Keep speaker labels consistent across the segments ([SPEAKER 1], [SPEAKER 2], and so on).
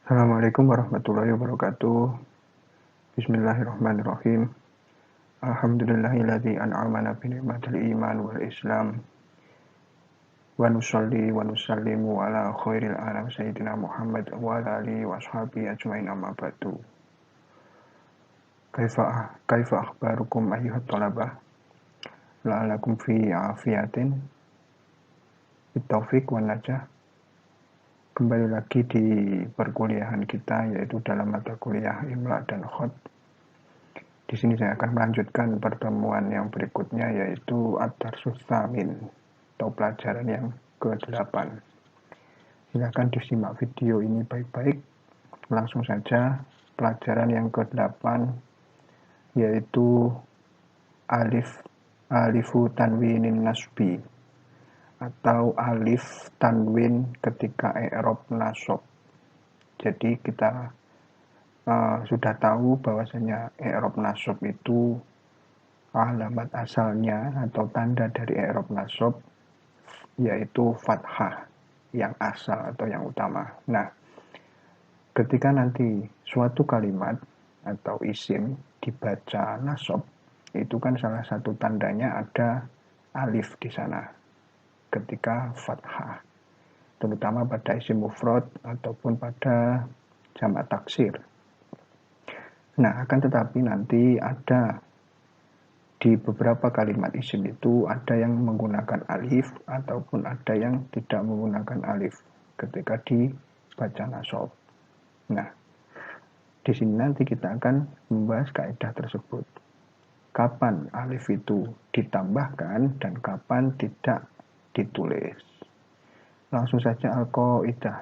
[SPEAKER 1] Assalamualaikum warahmatullahi wabarakatuh. Bismillahirrahmanirrahim. Alhamdulillahilladzi an'amana bi ni'matil iman wal islam. Wa nusalli wa nusallimu ala khairil anam sayyidina Muhammad wa ala alihi wa ashabihi ajmain amma ba'du. Kaifa akhbarukum ayyuhat talabah? La'alakum fi afiyatin. Bitaufiq wan najah. Kembali lagi di perkuliahan kita, yaitu dalam mata kuliah Imla dan Khot. Di sini saya akan melanjutkan pertemuan yang berikutnya, yaitu Ad-Darsus Tsamin atau pelajaran yang ke-8. Silakan disimak video ini baik-baik. Langsung saja pelajaran yang ke-8, yaitu alifu tanwinin nasbi atau alif tanwin ketika i'rab nasab. Jadi kita sudah tahu bahwasanya i'rab nasab itu alamat asalnya atau tanda dari i'rab nasab yaitu fathah yang asal atau yang utama. Nah, ketika nanti suatu kalimat atau isim dibaca nasab, itu kan salah satu tandanya ada alif di sana ketika fathah, terutama pada isim mufrad ataupun pada jamak taksir. Nah, akan tetapi nanti ada di beberapa kalimat isim itu ada yang menggunakan alif ataupun ada yang tidak menggunakan alif ketika dibaca nasab. Nah, di sini nanti kita akan membahas kaidah tersebut. Kapan alif itu ditambahkan dan kapan tidak ditulis. Langsung saja al-qaidah.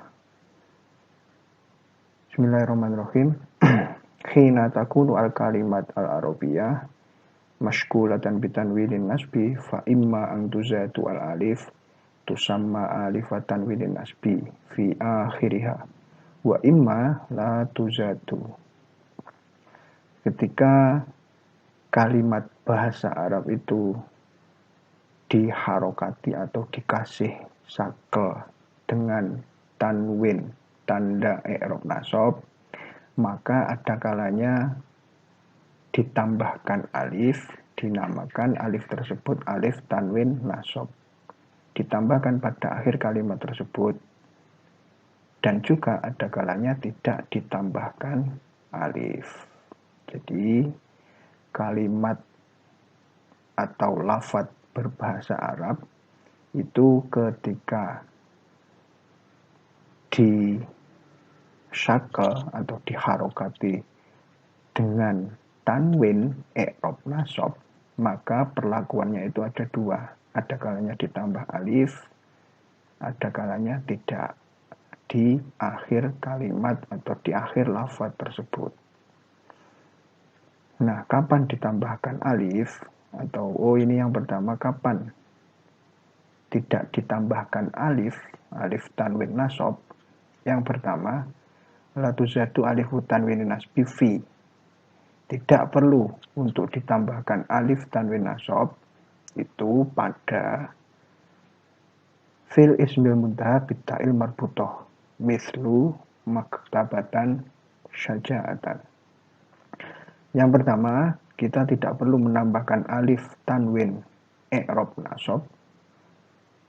[SPEAKER 1] Bismillahirrahmanirrahim. Khina takunu al-kalimat al-arabiyah mashkulatan bitanwinin nasbi fa imma an tuzatu al-alif tusamma alifatan tanwinin nasbi fi akhiriha wa imma la tuzatu. Ketika kalimat bahasa Arab itu diharokati atau dikasih sakel dengan tanwin, tanda i'rab nasab, maka ada kalanya ditambahkan alif, dinamakan alif tersebut alif tanwin nasab, ditambahkan pada akhir kalimat tersebut. Dan juga ada kalanya tidak ditambahkan alif. Jadi kalimat atau lafadz berbahasa Arab itu ketika disyakel atau diharokati dengan tanwin i'rab nasab, maka perlakuannya itu ada dua. Ada kalanya ditambah alif, ada kalanya tidak di akhir kalimat atau di akhir lafaz tersebut. Nah, kapan ditambahkan alif? Atau ini yang pertama, kapan tidak ditambahkan alif tanwin nasab? Yang pertama, la tuzatu alifu tanwin nasbi fi. Tidak perlu untuk ditambahkan alif tanwin nasab itu pada fil ismil muntaha bitta'il marbutah mislu maktabatan syaja'atan. Yang pertama, kita tidak perlu menambahkan alif tanwin i'rab nasab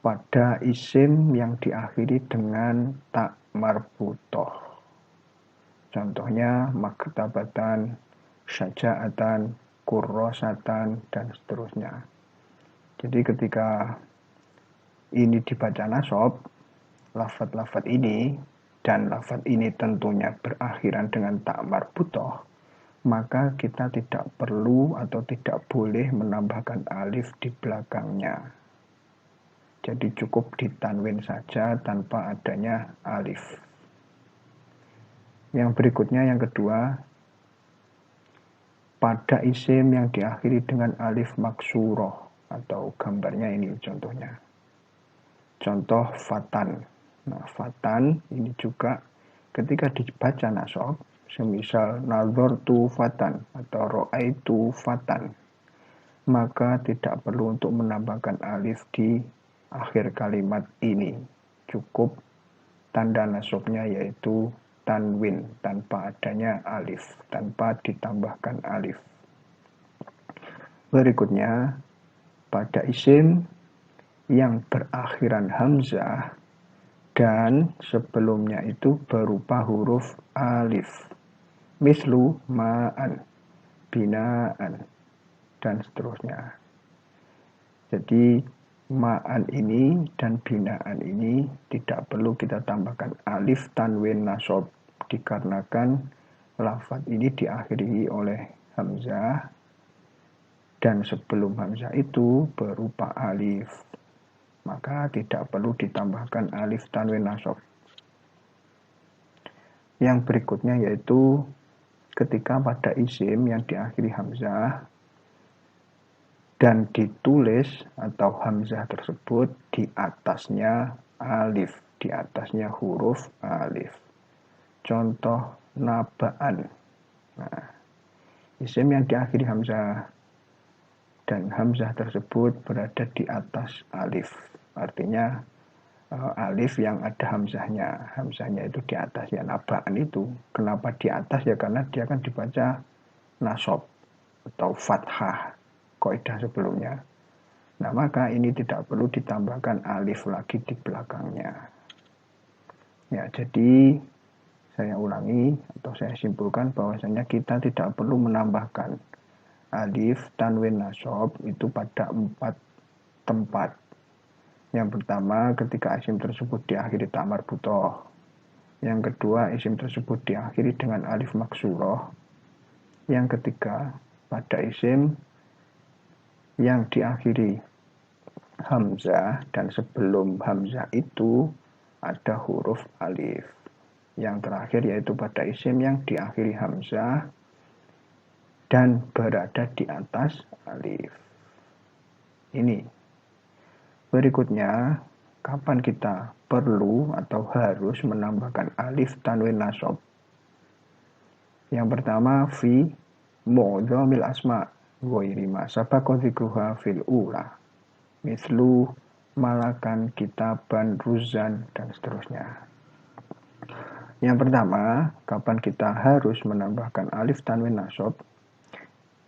[SPEAKER 1] pada isim yang diakhiri dengan ta marbutah. Contohnya maktabatan, syaja'atan, kurrosatan, dan seterusnya. Jadi ketika ini dibaca nasab, lafaz-lafaz ini dan lafaz ini tentunya berakhiran dengan ta marbutah, maka kita tidak perlu atau tidak boleh menambahkan alif di belakangnya. Jadi cukup ditanwin saja tanpa adanya alif. Yang berikutnya, yang kedua, pada isim yang diakhiri dengan alif maksuroh atau gambarnya ini contohnya. Contoh fatan. Nah, fatan ini juga ketika dibaca nasab, semisal nazartu fatan atau ra'aitu fatan, maka tidak perlu untuk menambahkan alif di akhir kalimat ini. Cukup tanda nasabnya yaitu tanwin, tanpa adanya alif, tanpa ditambahkan alif. Berikutnya, pada isim yang berakhiran hamzah dan sebelumnya itu berupa huruf alif, mislu ma'an, binaan, dan seterusnya. Jadi ma'an ini dan binaan ini tidak perlu kita tambahkan alif tanwin nasab, dikarenakan lafaz ini diakhiri oleh hamzah dan sebelum hamzah itu berupa alif, maka tidak perlu ditambahkan alif tanwin nasab. Yang berikutnya yaitu ketika pada isim yang diakhiri hamzah dan ditulis atau hamzah tersebut di atasnya alif, di atasnya huruf alif. Contoh naba'an. Nah, isim yang diakhiri hamzah dan hamzah tersebut berada di atas alif. Artinya alif yang ada hamzahnya. Hamzahnya itu di atas ya, naba'an itu. Kenapa di atas ya? Karena dia akan dibaca nasab atau fathah, kaidah sebelumnya. Nah, maka ini tidak perlu ditambahkan alif lagi di belakangnya. Ya, jadi saya ulangi atau saya simpulkan bahwasanya kita tidak perlu menambahkan alif tanwin nasab itu pada 4 tempat. Yang pertama, ketika isim tersebut diakhiri ta marbuthah. Yang kedua, isim tersebut diakhiri dengan alif maksurah. Yang ketiga, pada isim yang diakhiri hamzah dan sebelum hamzah itu ada huruf alif. Yang terakhir yaitu pada isim yang diakhiri hamzah dan berada di atas alif. Ini. Berikutnya, kapan kita perlu atau harus menambahkan alif tanwin nasab? Yang pertama, fi mu'dhamil asma' ghairi ma sabaqa dzikruha fil ula. Mislu malakan, kitaban, ruzan, dan seterusnya. Yang pertama, kapan kita harus menambahkan alif tanwin nasab?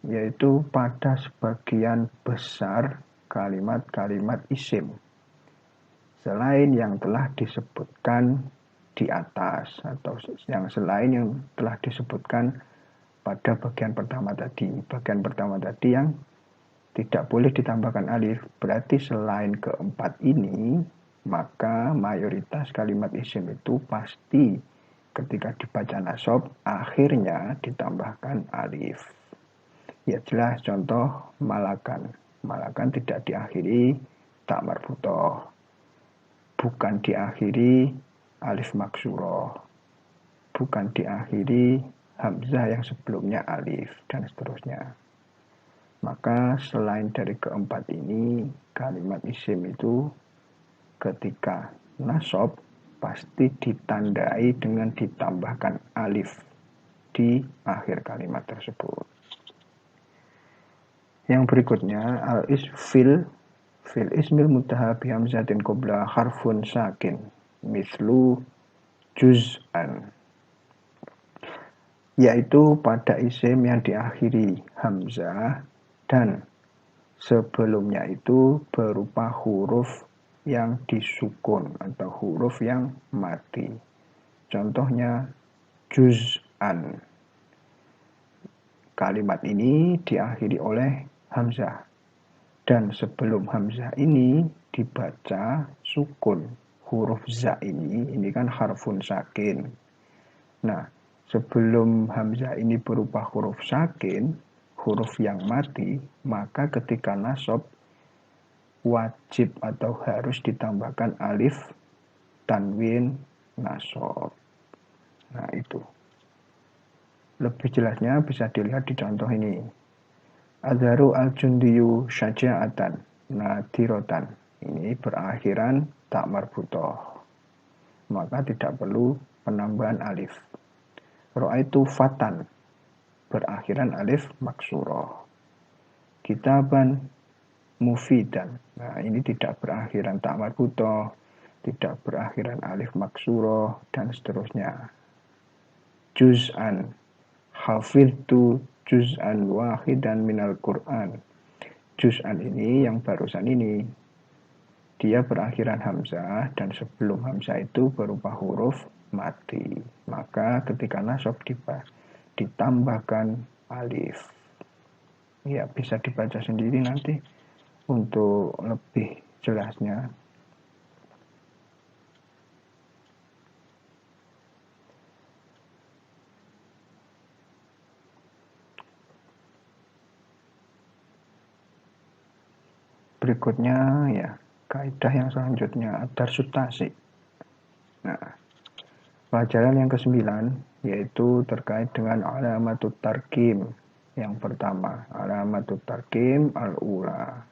[SPEAKER 1] Yaitu pada sebagian besar kalimat-kalimat isim selain yang telah disebutkan di atas atau yang selain yang telah disebutkan pada bagian pertama tadi. Bagian pertama tadi yang tidak boleh ditambahkan alif, berarti selain keempat ini maka mayoritas kalimat isim itu pasti ketika dibaca nasab akhirnya ditambahkan alif. Ya jelas, contoh malakan. Malakan tidak diakhiri ta marbuthah, bukan diakhiri alif maksurah, bukan diakhiri hamzah yang sebelumnya alif, dan seterusnya. Maka selain dari keempat ini, kalimat isim itu ketika nasab pasti ditandai dengan ditambahkan alif di akhir kalimat tersebut. Yang berikutnya, fil ismil muntaha bi hamzatin qabla harfun sakin mislu juz'an, yaitu pada isim yang diakhiri hamzah dan sebelumnya itu berupa huruf yang disukun atau huruf yang mati. Contohnya juz'an. Kalimat ini diakhiri oleh hamzah dan sebelum hamzah ini dibaca sukun. Huruf za ini kan harfun sakin. Nah, sebelum hamzah ini berupa huruf sakin, huruf yang mati, maka ketika nasab wajib atau harus ditambahkan alif tanwin nasab. Nah, itu. Lebih jelasnya bisa dilihat di contoh ini. Adharu al-jundiyu syaja'atan nadirotan. Ini berakhiran ta marbuthah. Maka tidak perlu penambahan alif. Ra'aitu fatan berakhiran alif maksurah. Kitaban mufidan. Nah, ini tidak berakhiran ta marbuthah, tidak berakhiran alif maksurah, dan seterusnya. juz'an, hafidtu juz'an wahidan minal Qur'an. Juz'an ini yang barusan ini, dia berakhiran hamzah dan sebelum hamzah itu berupa huruf mati. Maka ketika nasab ditambahkan alif. Ya, bisa dibaca sendiri nanti untuk lebih jelasnya. Berikutnya ya, kaidah yang selanjutnya ad-darsu tasik. Nah, pelajaran yang ke-9 yaitu terkait dengan alamatut tarkim. Yang pertama, alamatut tarkim al-ula.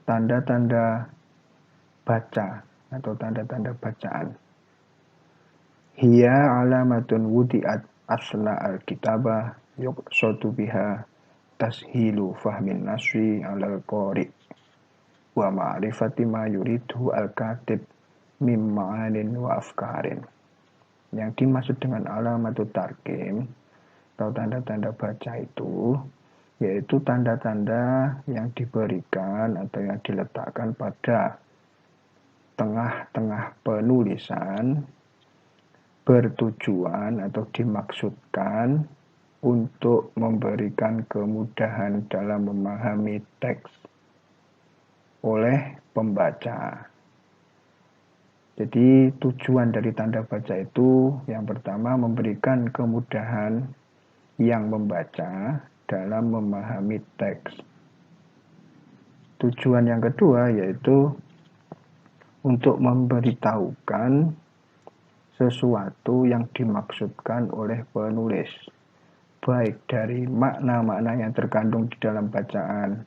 [SPEAKER 1] Tanda-tanda baca atau tanda-tanda bacaan. Hiya alamatun wudi'at asla al-kitabah yuqsadu biha tashilu fahmin nasri alal qori wa ma'rifati ma yuridhu al-katib mim ma'anin wa afkarin. Yang dimaksud dengan alamatut tarkim atau tanda-tanda baca itu yaitu tanda-tanda yang diberikan atau yang diletakkan pada tengah-tengah penulisan bertujuan atau dimaksudkan untuk memberikan kemudahan dalam memahami teks oleh pembaca. Jadi tujuan dari tanda baca itu yang pertama memberikan kemudahan yang membaca dalam memahami teks. Tujuan yang kedua yaitu untuk memberitahukan sesuatu yang dimaksudkan oleh penulis, baik dari makna-makna yang terkandung di dalam bacaan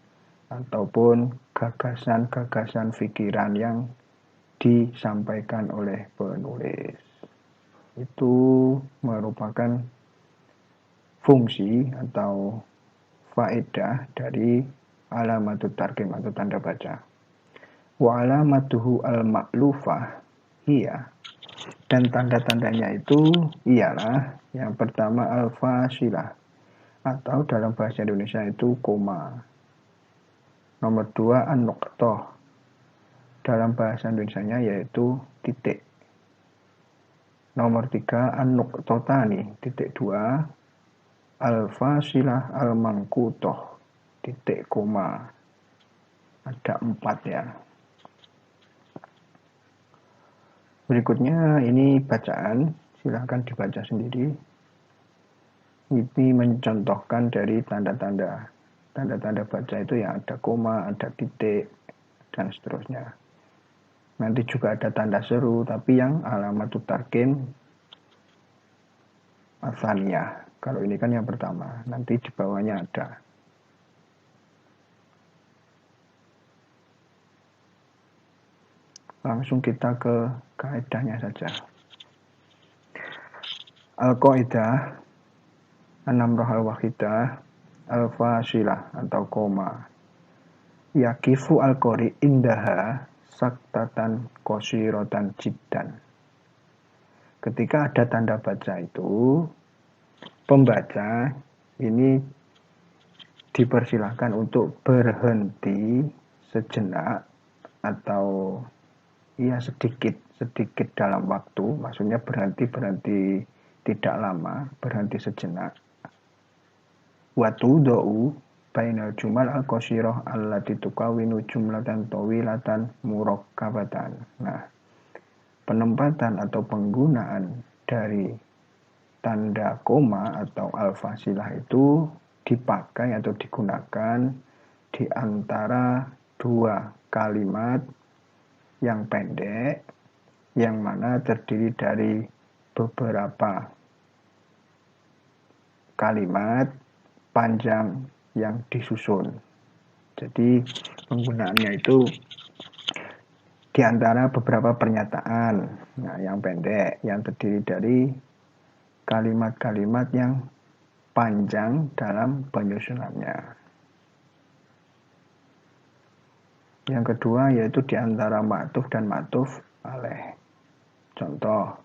[SPEAKER 1] ataupun gagasan-gagasan pikiran yang disampaikan oleh penulis. Itu merupakan fungsi atau faedah dari alamatut tarkim atau tanda baca. Wa alamatuhu al-ma'lufah hiya, dan tanda-tandanya itu ialah yang pertama al-fasilah atau dalam bahasa Indonesia itu koma. Nomor 2 an-nuqtah, dalam bahasa Indonesianya yaitu titik. Nomor 3 an-nuqtatani, titik 2, al-fasilah al-mangkutoh, titik koma. Ada 4 ya. Berikutnya ini bacaan, silahkan dibaca sendiri. Ini mencontohkan dari tanda-tanda. Tanda-tanda baca itu yang ada koma, ada titik, dan seterusnya. Nanti juga ada tanda seru, tapi yang alamatut tarkim asalnya. Kalau ini kan yang pertama, nanti di bawahnya ada. Langsung kita ke kaidahnya saja. Al-Qaidah an-namrah al-wahidah al-fasilah atau koma. Yakifu al-qori indaha saktatan qasiratan jiddan. Ketika ada tanda baca itu, pembaca ini dipersilahkan untuk berhenti sejenak atau ya sedikit dalam waktu, maksudnya berhenti tidak lama, berhenti sejenak. Wa tudau bainal jumal al-qasirah allati tukawinu jumlatan tawilatan murakkabatan. Nah, penempatan atau penggunaan dari tanda koma atau al-fasilah itu dipakai atau digunakan di antara dua kalimat yang pendek, yang mana terdiri dari beberapa kalimat panjang yang disusun. Jadi penggunaannya itu di antara beberapa pernyataan, nah, yang pendek, yang terdiri dari kalimat-kalimat yang panjang dalam penyusunannya. Yang kedua yaitu di antara ma'tuf dan ma'tuf alaih. Contoh,